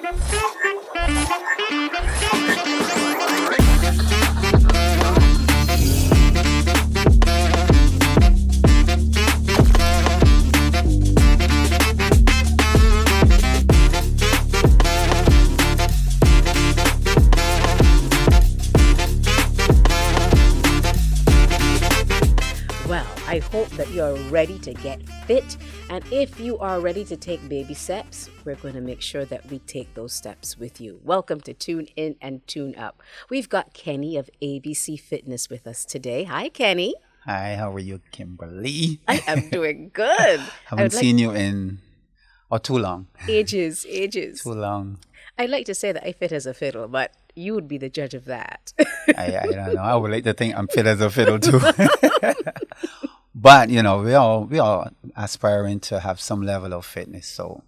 I hope that you're ready to get fit. And if you are ready to take baby steps, we're going to make sure that we take those steps with you. Welcome to Tune In and Tune Up. We've got Kenny of ABC Fitness with us today. Hi, Kenny. Hi, how are you, Kimberly? I am doing good. Haven't seen you in too long. Ages. Too long. I'd like to say that I fit as a fiddle, but you would be the judge of that. I don't know. I would like to think I'm fit as a fiddle too. But, we all aspiring to have some level of fitness. So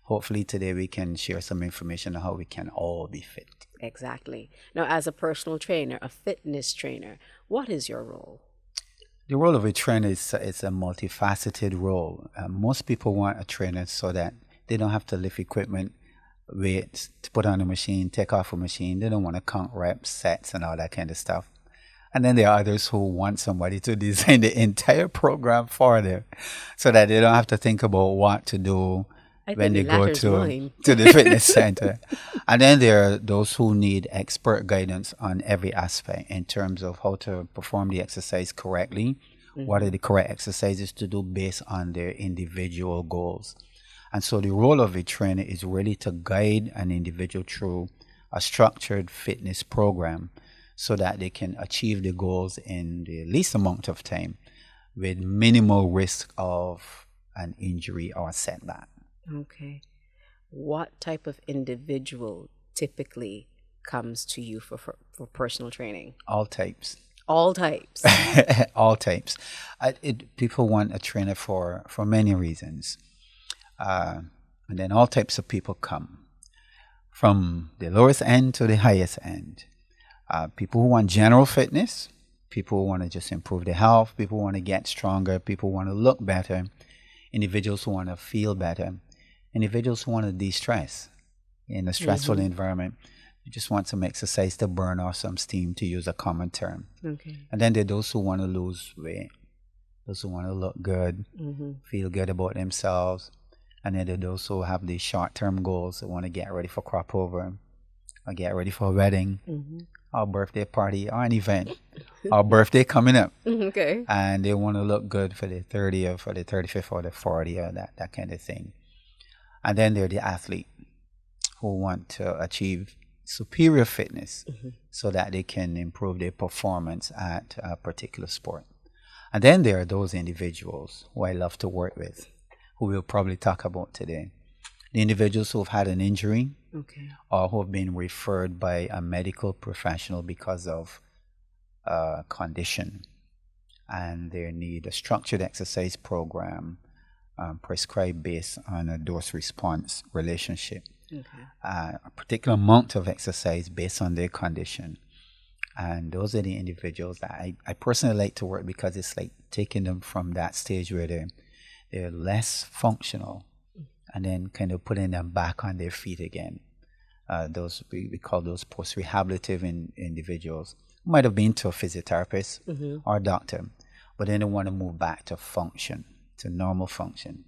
hopefully today we can share some information on how we can all be fit. Exactly. Now, as a personal trainer, a fitness trainer, what is your role? The role of a trainer is a multifaceted role. Most people want a trainer so that they don't have to lift equipment, weights, to put on a machine, take off a machine. They don't want to count reps, sets, and all that kind of stuff. And then there are others who want somebody to design the entire program for them so that they don't have to think about what to do when they go to the fitness center. And then there are those who need expert guidance on every aspect in terms of how to perform the exercise correctly, what are the correct exercises to do based on their individual goals. And so the role of a trainer is really to guide an individual through a structured fitness program so that they can achieve the goals in the least amount of time with minimal risk of an injury or setback. Okay. What type of individual typically comes to you for personal training? All types. All types. All types. People want a trainer for many reasons. And then all types of people come from the lowest end to the highest end. People who want general fitness, people who want to just improve their health, people who want to get stronger, people who want to look better, individuals who want to feel better, individuals who want to de-stress in a stressful environment. You just want some exercise to burn off some steam, to use a common term. Okay. And then there are those who want to lose weight, those who want to look good, feel good about themselves. And then there are those who have these short-term goals, that want to get ready for crop over, or get ready for a wedding, or birthday party, or an event, or birthday coming up. Okay. And they want to look good for the 30th, or the 35th, or the 40th, or that kind of thing. And then there are the athlete who want to achieve superior fitness so that they can improve their performance at a particular sport. And then there are those individuals who I love to work with, who we'll probably talk about today. The individuals who have had an injury or who have been referred by a medical professional because of a condition, and they need a structured exercise program prescribed based on a dose-response relationship. A particular amount of exercise based on their condition. And those are the individuals that I personally like to work, because it's like taking them from that stage where they're less functional and then kind of putting them back on their feet again. Those we call those post-rehabilitative individuals who might have been to a physiotherapist or a doctor, but then they want to move back to function, to normal function.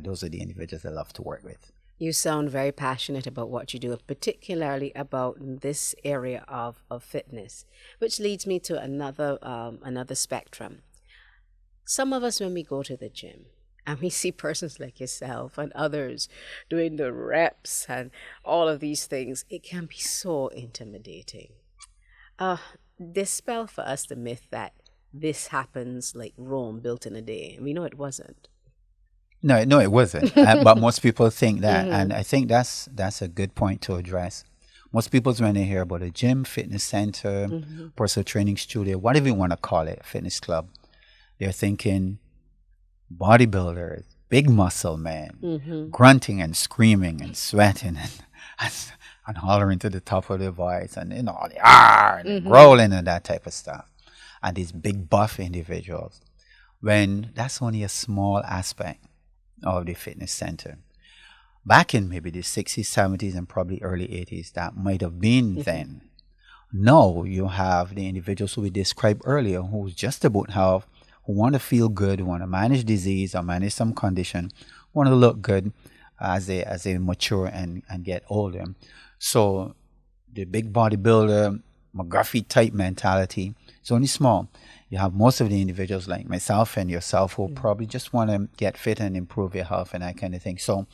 Those are the individuals I love to work with. You sound very passionate about what you do, particularly about this area of fitness, which leads me to another spectrum. Some of us, when we go to the gym and we see persons like yourself and others doing the reps and all of these things, it can be so intimidating. Dispel for us the myth that this happens like Rome built in a day. We know it wasn't. No, it wasn't. But most people think that, and I think that's a good point to address. Most people, when they hear about a gym, fitness center, personal training studio, whatever you want to call it, fitness club, they're thinking bodybuilders, big muscle man, grunting and screaming and sweating and hollering to the top of their voice, and and growling and that type of stuff. And these big buff individuals, when that's only a small aspect of the fitness center. back in maybe the 60s, 70s, and probably early 80s, that might have been then. Now you have the individuals who we described earlier who's just about health, who want to feel good, who want to manage disease or manage some condition, want to look good as they mature and get older. So the big bodybuilder, McGuffey type mentality is only small. You have most of the individuals like myself and yourself who probably just want to get fit and improve your health and that kind of thing. So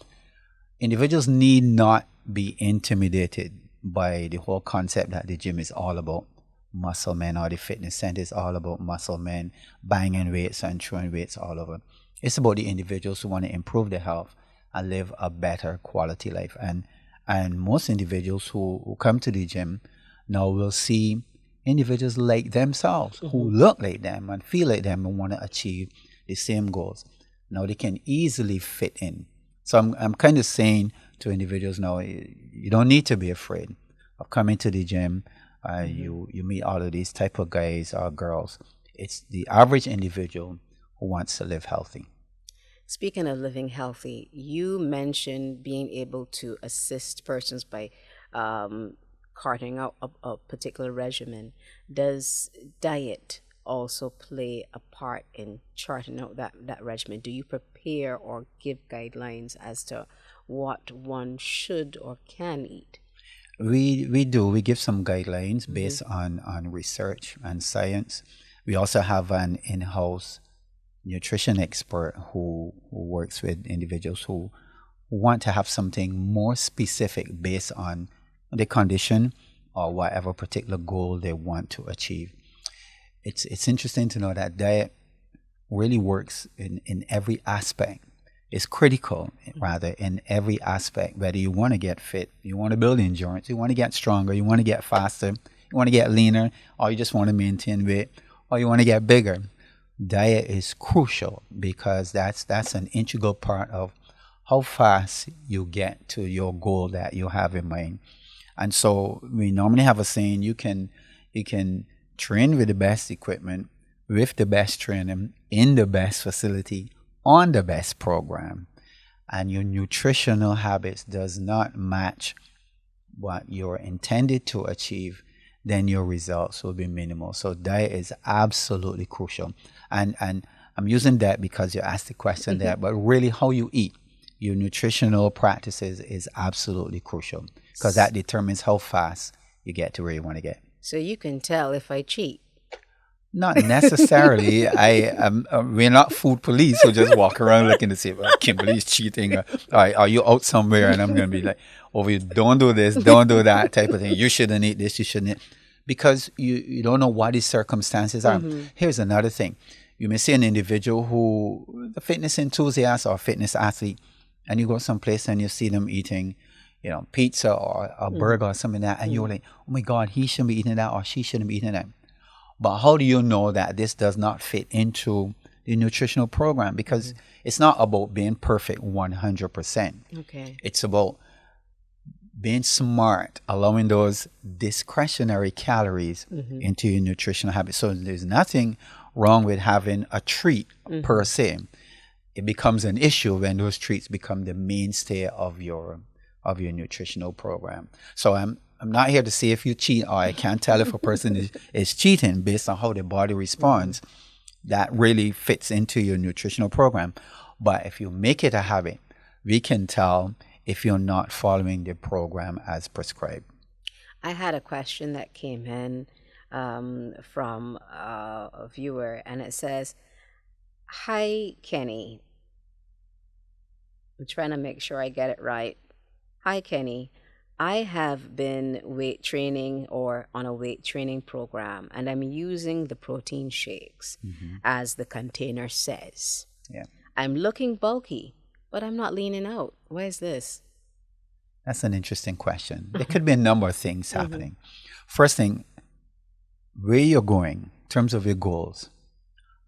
individuals need not be intimidated by the whole concept that the gym is all about muscle men, or the fitness center is all about muscle men banging weights and throwing weights all over. It's about the individuals who want to improve their health and live a better quality life. And most individuals who come to the gym now will see individuals like themselves who look like them and feel like them and want to achieve the same goals. Now they can easily fit in. So I'm kind of saying to individuals now, you don't need to be afraid of coming to the gym. You meet all of these type of guys or girls. It's the average individual who wants to live healthy. Speaking of living healthy, you mentioned being able to assist persons by carting out a particular regimen. Does diet also play a part in charting out that regimen? Do you prepare or give guidelines as to what one should or can eat? We do. We give some guidelines based on research and science. We also have an in-house nutrition expert who works with individuals who want to have something more specific based on the condition or whatever particular goal they want to achieve. It's interesting to know that diet really works in every aspect. It's critical, rather, in every aspect, whether you want to get fit, you want to build endurance, you want to get stronger, you want to get faster, you want to get leaner, or you just want to maintain weight, or you want to get bigger. Diet is crucial because that's an integral part of how fast you get to your goal that you have in mind. And so we normally have a saying, you can train with the best equipment, with the best training, in the best facility, on the best program, and your nutritional habits does not match what you're intended to achieve, then your results will be minimal. So diet is absolutely crucial. And I'm using that because you asked the question there, but really how you eat, your nutritional practices is absolutely crucial because that determines how fast you get to where you want to get. So you can tell if I cheat. Not necessarily. We're not food police who just walk around looking to say, well, Kimberly's cheating. Are you out somewhere? And I'm going to be like, oh, you don't do this, don't do that type of thing. You shouldn't eat this, you shouldn't eat. Because you don't know what his circumstances are. Here's another thing. You may see an individual who, a fitness enthusiast or fitness athlete, and you go someplace and you see them eating, pizza or a burger or something like that, and you're like, oh my God, he shouldn't be eating that or she shouldn't be eating that. But how do you know that this does not fit into the nutritional program? Because it's not about being perfect 100%. Okay. It's about being smart, allowing those discretionary calories into your nutritional habits. So there's nothing wrong with having a treat per se. It becomes an issue when those treats become the mainstay of your nutritional program. So I'm not here to say if you cheat, or I can't tell if a person is cheating based on how their body responds. That really fits into your nutritional program. But if you make it a habit, we can tell if you're not following the program as prescribed. I had a question that came in from a viewer, and it says, "Hi, Kenny." I'm trying to make sure I get it right. "Hi, Kenny. I have been weight training or on a weight training program, and I'm using the protein shakes as the container says. Yeah. I'm looking bulky, but I'm not leaning out. Why is this?" That's an interesting question. There could be a number of things happening. First thing, where you're going in terms of your goals,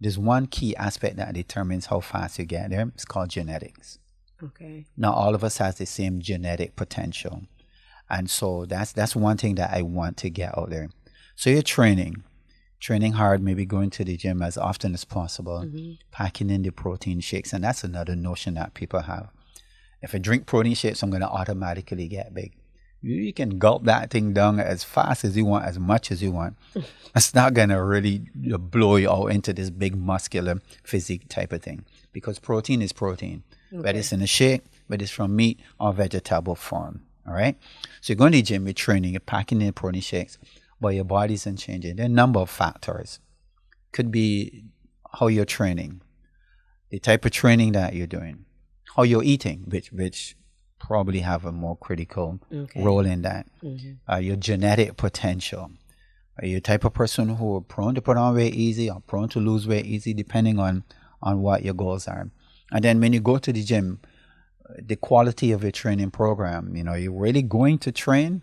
there's one key aspect that determines how fast you get there. It's called genetics. Okay. Not all of us has the same genetic potential. And so that's one thing that I want to get out there. So you're training hard, maybe going to the gym as often as possible, packing in the protein shakes. And that's another notion that people have. If I drink protein shakes, I'm going to automatically get big. You can gulp that thing down as fast as you want, as much as you want. It's not going to really blow you out into this big muscular physique type of thing, because protein is protein, whether it's in a shake, whether it's from meat or vegetable form. All right. So you're going to the gym, you're training, you're packing in protein shakes, but your body isn't changing. There are a number of factors. Could be how you're training, the type of training that you're doing, how you're eating, which probably have a more critical role in that. Your genetic potential. Are you the type of person who are prone to put on weight easy or prone to lose weight easy, depending on what your goals are. And then when you go to the gym, the quality of your training program, you're really going to train,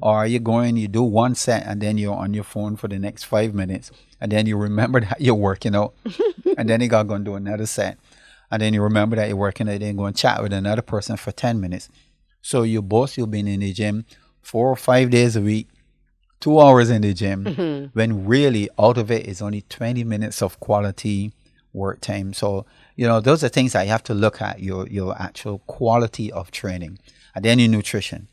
or are you going, you do one set and then you're on your phone for the next 5 minutes, and then you remember that you're working out, and then you got to go and do another set, and then you remember that you're working out, and then go and chat with another person for 10 minutes. So you'll be in the gym 4 or 5 days a week, 2 hours in the gym, when really out of it is only 20 minutes of quality work time. So, those are things that you have to look at, your actual quality of training. And then your nutrition.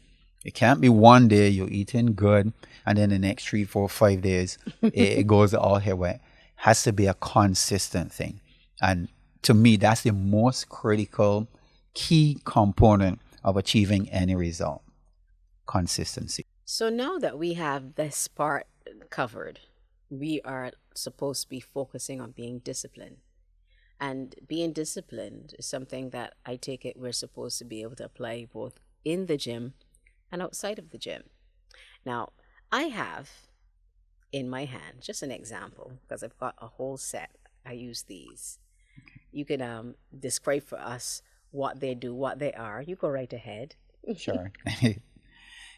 It can't be one day you're eating good and then the next 3, 4, 5 days it goes all haywire. It has to be a consistent thing. And to me, that's the most critical key component of achieving any result. Consistency. So now that we have this part covered, we are supposed to be focusing on being disciplined. And being disciplined is something that I take it we're supposed to be able to apply both in the gym and outside of the gym. Now, I have in my hand, just an example, because I've got a whole set. I use these. You can describe for us what they do, what they are. You go right ahead. Sure.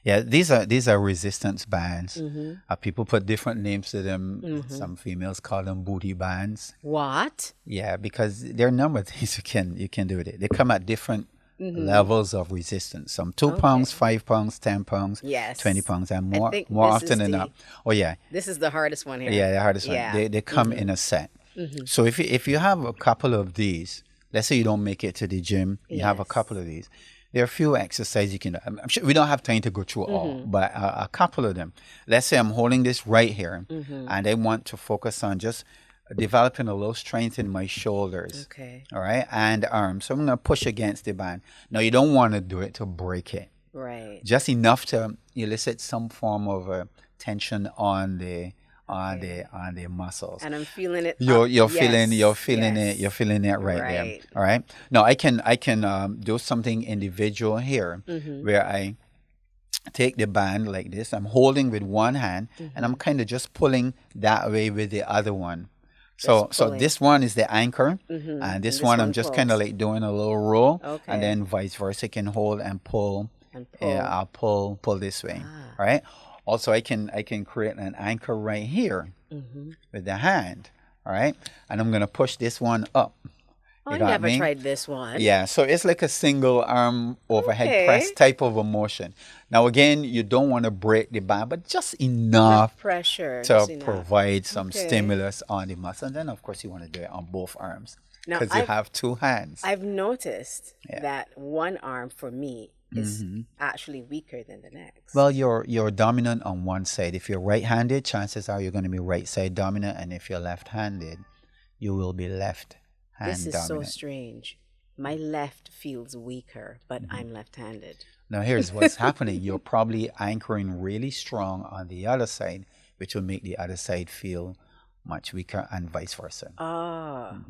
Yeah, these are resistance bands. People put different names to them. Some females call them booty bands. What? Yeah, because there are a number of things you can do with it. They come at different levels of resistance. Some 2 pounds, 5 pounds, 10 pounds, 20 pounds, and more often than not. Oh yeah. This is the hardest one here. Yeah, the hardest one. They come in a set. So if you have a couple of these, let's say you don't make it to the gym, you have a couple of these. There are a few exercises you can do. I'm sure we don't have time to go through all, but a couple of them. Let's say I'm holding this right here, and I want to focus on just developing a little strength in my shoulders. Okay. All right, and arms. So I'm going to push against the band. Now, you don't want to do it to break it. Right. Just enough to elicit some form of tension on the muscles. And I'm feeling it. You're feeling it right there. All right. Now I can do something individual here where I take the band like this. I'm holding with one hand and I'm kind of just pulling that way with the other one. So this one is the anchor, and this one I'm just kind of like doing a little roll, and then vice versa. I can hold and pull. I'll pull this way. All right. Also, I can create an anchor right here with the hand, all right? And I'm going to push this one up. I never tried this one. Yeah, so it's like a single arm overhead press type of a motion. Now, again, you don't want to break the band, but just enough pressure to provide some stimulus on the muscle. And then, of course, you want to do it on both arms because you have two hands. I've noticed that one arm for me is actually weaker than the next. Well, you're dominant on one side. If you're right-handed, chances are you're going to be right side dominant, and if you're left-handed, you will be left hand dominant. This is so strange. My left feels weaker, but I'm left-handed. Now, here's what's happening. You're probably anchoring really strong on the other side, which will make the other side feel much weaker, and vice versa.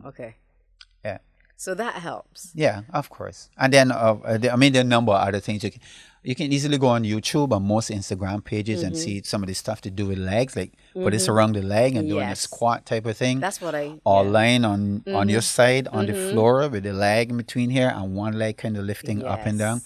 Okay. Yeah. So that helps. Yeah, of course. And then, there are a number of other things. You can easily go on YouTube or most Instagram pages and see some of the stuff to do with legs, like put this around the leg and doing a squat type of thing. That's what or lying on your side on the floor with the leg in between here and one leg kind of lifting up and down.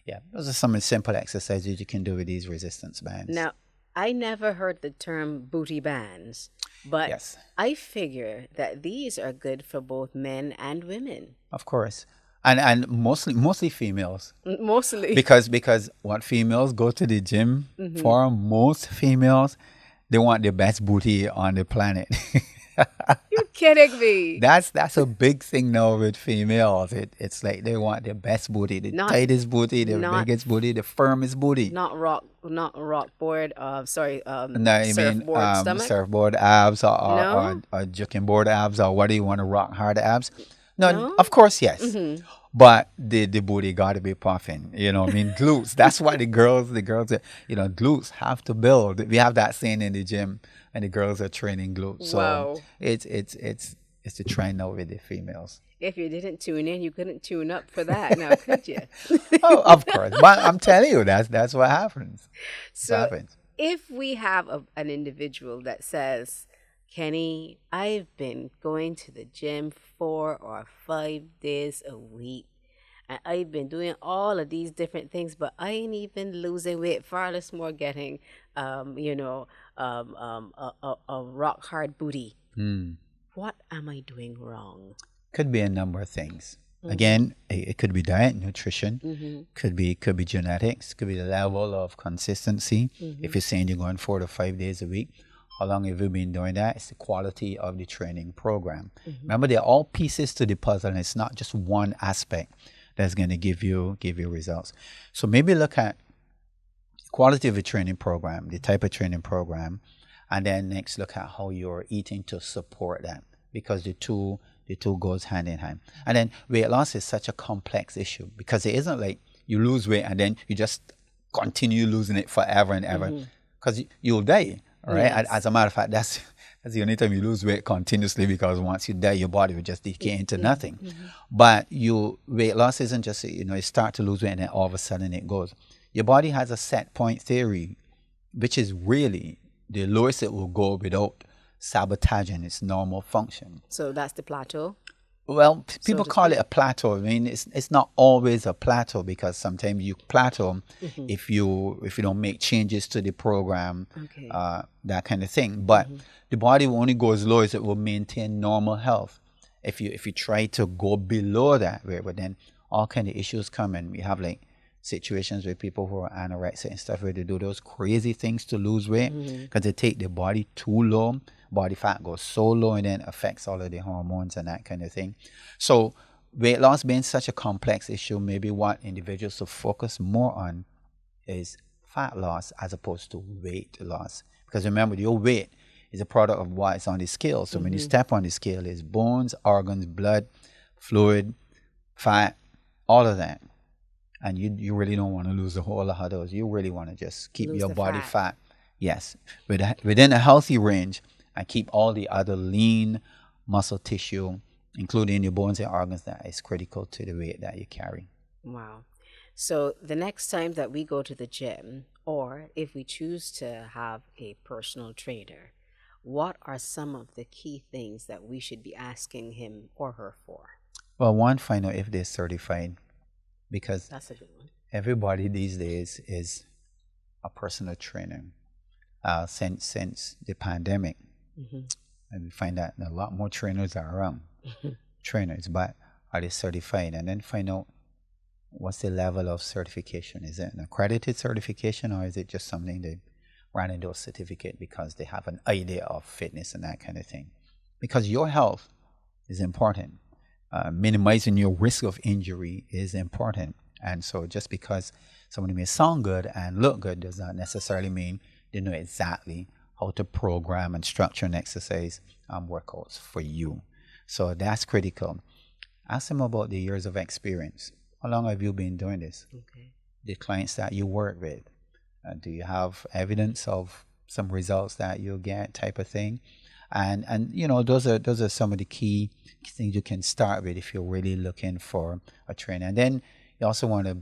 Yeah, those are some simple exercises you can do with these resistance bands. Now, I never heard the term booty bands. But I figure that these are good for both men and women. Of course. And mostly females. Mostly. Because what females go to the gym for, most females, they want the best booty on the planet. You're kidding me. That's a big thing now with females. It's like they want the best booty, the Not, tightest booty, the not, biggest booty, the firmest booty. not rock board. Sorry, No, I mean surfboard stomach. surfboard abs No, or juking board abs or what do you want to rock hard abs? No, no. of course yes. Mm-hmm. But the booty got to be puffing. You know, I mean glutes. That's why the girls glutes have to build. We have that saying in the gym and the girls are training glutes. So Wow. it's a trend now with the females. If you didn't tune in, you couldn't tune up for that. Now, could you? Oh, of course. But I'm telling you, that's what happens. It So, happens. if we have an individual that says, Kenny, I've been going to the gym 4 or 5 days a week, and I've been doing all of these different things, but I ain't even losing weight, far less more getting, a rock hard booty. Hmm. What am I doing wrong? Could be a number of things. Mm-hmm. Again, it could be diet, nutrition, Mm-hmm. could be genetics, could be the level of consistency. Mm-hmm. If you're saying you're going 4 to 5 days a week, how long have you been doing that? It's the quality of the training program. Mm-hmm. Remember, they're all pieces to the puzzle, and it's not just one aspect that's going to give you results. So maybe look at the quality of the training program, the type of training program, and then next look at how you're eating to support that, because the two goes hand in hand. And then weight loss is such a complex issue because it isn't like you lose weight and then you just continue losing it forever and ever, because you'll die. All right. Yes. As a matter of fact, that's the only time you lose weight continuously, because once you die, your body will just decay into nothing. But weight loss isn't just you start to lose weight and then all of a sudden it goes. Your body has a set point theory, which is really the lowest it will go without sabotaging its normal function. So that's the plateau. Well, people to call speak. it a plateau. I mean, it's not always a plateau, because sometimes you plateau if you don't make changes to the program, Okay. that kind of thing. But the body will only go as low as it will maintain normal health. If you try to go below that, but then all kind of issues come, and we have like situations with people who are anorexic and stuff, where they do those crazy things to lose weight because they take their body too low. Body fat goes so low and then affects all of the hormones and that kind of thing. So weight loss being such a complex issue, maybe what individuals should focus more on is fat loss as opposed to weight loss. Because remember, your weight is a product of what's on the scale. So when you step on the scale, it's bones, organs, blood, fluid, fat, all of that. And you really don't want to lose a whole lot of those. You really want to just keep Lose your the body fat. fat. Yes, within a healthy range, and keep all the other lean muscle tissue, including your bones and organs, that is critical to the weight that you carry. Wow. So the next time that we go to the gym, or if we choose to have a personal trainer, what are some of the key things that we should be asking him or her for? Well, one, find out if they're certified, because That's a good one. everybody these days is a personal trainer. Since the pandemic, and we find that a lot more trainers are around. Trainers, but are they certified? And then find out what's the level of certification. Is it an accredited certification, or is it just something they ran into a certificate because they have an idea of fitness and that kind of thing? Because your health is important. Minimizing your risk of injury is important. And so just because somebody may sound good and look good does not necessarily mean they know exactly how to program and structure and exercise workouts for you. So that's critical. Ask them about the years of experience. How long have you been doing this? Okay. The clients that you work with, do you have evidence of some results that you get, type of thing? And those are some of the key things you can start with if you're really looking for a trainer. And then you also want to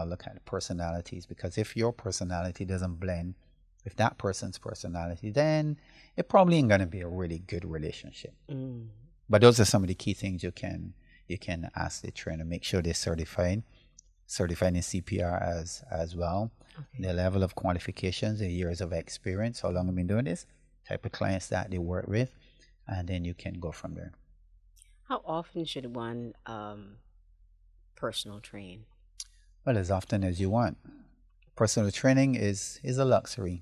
look at personalities, because if your personality doesn't blend with that person's personality, then it probably ain't gonna be a really good relationship. But those are some of the key things you can ask the trainer. Make sure they're certified in CPR as well. Okay. The level of qualifications, the years of experience, how long have been doing this, type of clients that they work with, and then you can go from there. How often should one personal train? Well, as often as you want. Personal training is a luxury.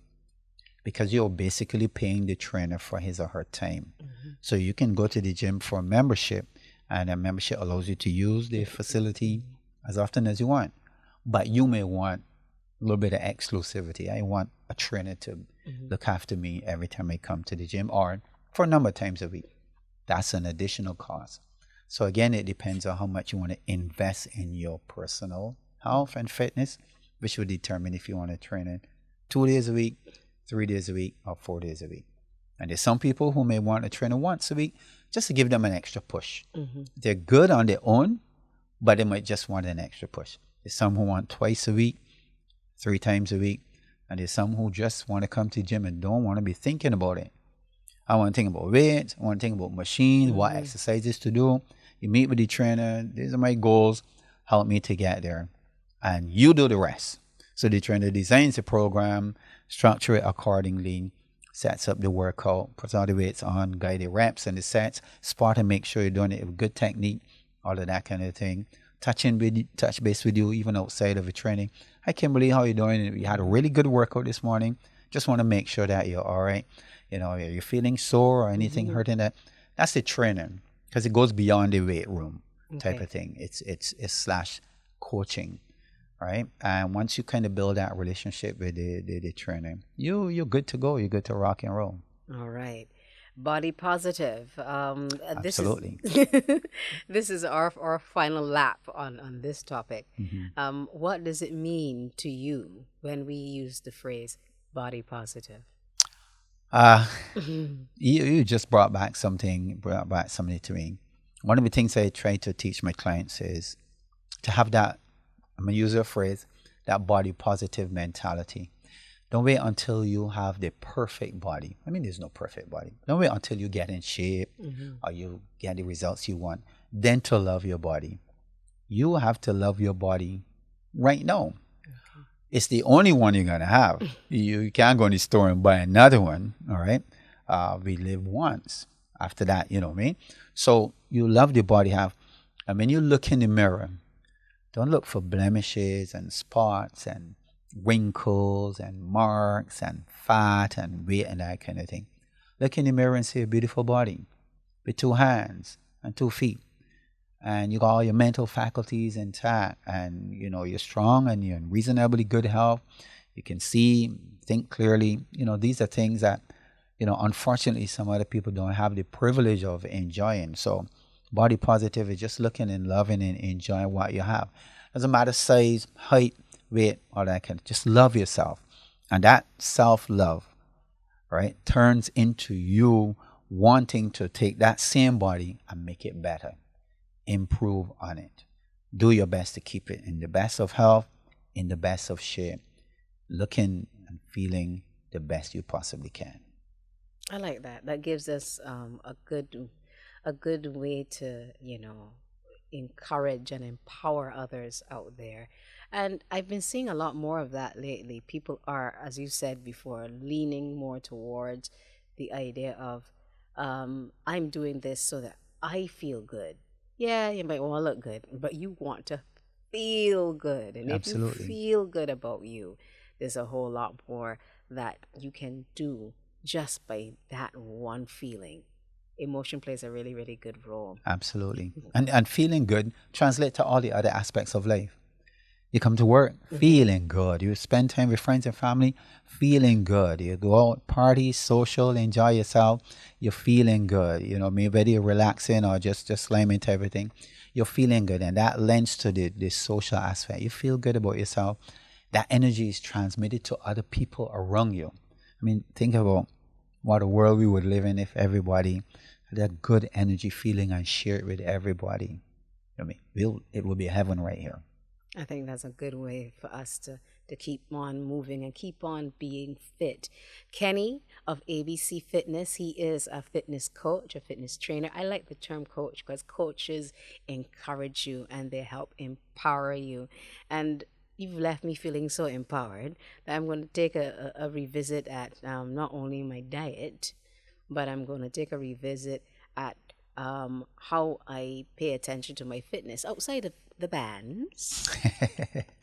because you're basically paying the trainer for his or her time. So you can go to the gym for a membership, and a membership allows you to use the facility as often as you want. But you may want a little bit of exclusivity. I want a trainer to look after me every time I come to the gym, or for a number of times a week. That's an additional cost. So again, it depends on how much you want to invest in your personal health and fitness, which will determine if you want to train it 2 days a week, 3 days a week, or 4 days a week. And there's some people who may want to train once a week just to give them an extra push. They're good on their own, but they might just want an extra push. There's some who want twice a week, 3 times a week, and there's some who just want to come to the gym and don't want to be thinking about it. I want to think about weights, I want to think about machines, what exercises to do. You meet with the trainer, these are my goals, help me to get there. And you do the rest. So the trainer designs the program, structure it accordingly, sets up the workout, puts all the weights on, guide the reps and the sets, spot and make sure you're doing it with good technique, all of that kind of thing. Touch base with you even outside of the training. Hi Kimberly, how you doing? We had a really good workout this morning. Just want to make sure that you're all right. You know, you're feeling sore or anything hurting that. That's the training, because it goes beyond the weight room type of thing. It's slash coaching, right? And once you kind of build that relationship with the trainer, you're good to go. You're good to rock and roll. All right. Body positive. Absolutely. This is our final lap on this topic. What does it mean to you when we use the phrase body positive? You just brought back something to me. One of the things I try to teach my clients is to have that, I'm going to use a phrase, that body positive mentality. Don't wait until you have the perfect body. I mean, there's no perfect body. Don't wait until you get in shape or you get the results you want, then to love your body. You have to love your body right now. It's the only one you're going to have. You can't go in the store and buy another one, all right? We live once. After that, you know what I mean? So you love the body you have. And when you look in the mirror, don't look for blemishes and spots and wrinkles and marks and fat and weight and that kind of thing. Look in the mirror and see a beautiful body with 2 hands and 2 feet. And you got all your mental faculties intact, and you know you're strong and you're in reasonably good health. You can see, think clearly. You know, these are things that, you know, unfortunately some other people don't have the privilege of enjoying. So body positive is just looking and loving and enjoying what you have. Doesn't matter size, height, weight, all that kind of, just love yourself. And that self-love, right, turns into you wanting to take that same body and make it better. Improve on it. Do your best to keep it in the best of health, in the best of shape, looking and feeling the best you possibly can. I like that. That gives us a good way to, you know, encourage and empower others out there. And I've been seeing a lot more of that lately. People are, as you said before, leaning more towards the idea of I'm doing this so that I feel good. Yeah, you might want to look good, but you want to feel good. And Absolutely. if you feel good about you, there's a whole lot more that you can do just by that one feeling. Emotion plays a really, really good role. Absolutely. And feeling good translate to all the other aspects of life. You come to work feeling good. You spend time with friends and family feeling good. You go out, party, social, enjoy yourself. You're feeling good. You know, maybe whether you're relaxing or just slamming type of thing. You're feeling good. And that lends to the social aspect. You feel good about yourself. That energy is transmitted to other people around you. I mean, think about what a world we would live in if everybody had that good energy feeling and share it with everybody. I mean, it would be heaven right here. I think that's a good way for us to keep on moving and keep on being fit. Kenny of ABC Fitness, he is a fitness coach, a fitness trainer. I like the term coach because coaches encourage you and they help empower you. And you've left me feeling so empowered that I'm going to take a revisit at not only my diet, but I'm going to take a revisit at how I pay attention to my fitness outside of the bands.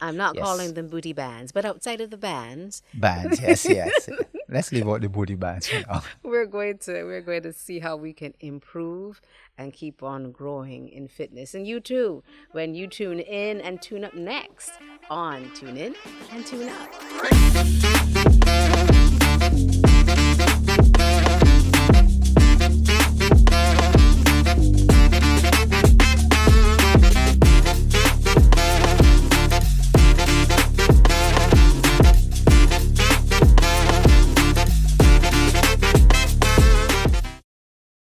I'm not Yes. calling them booty bands, but outside of the bands. Bands, yes. Let's leave out the booty bands for now. We're going to see how we can improve and keep on growing in fitness. And you too, when you tune in and tune up next on Tune In and Tune Out.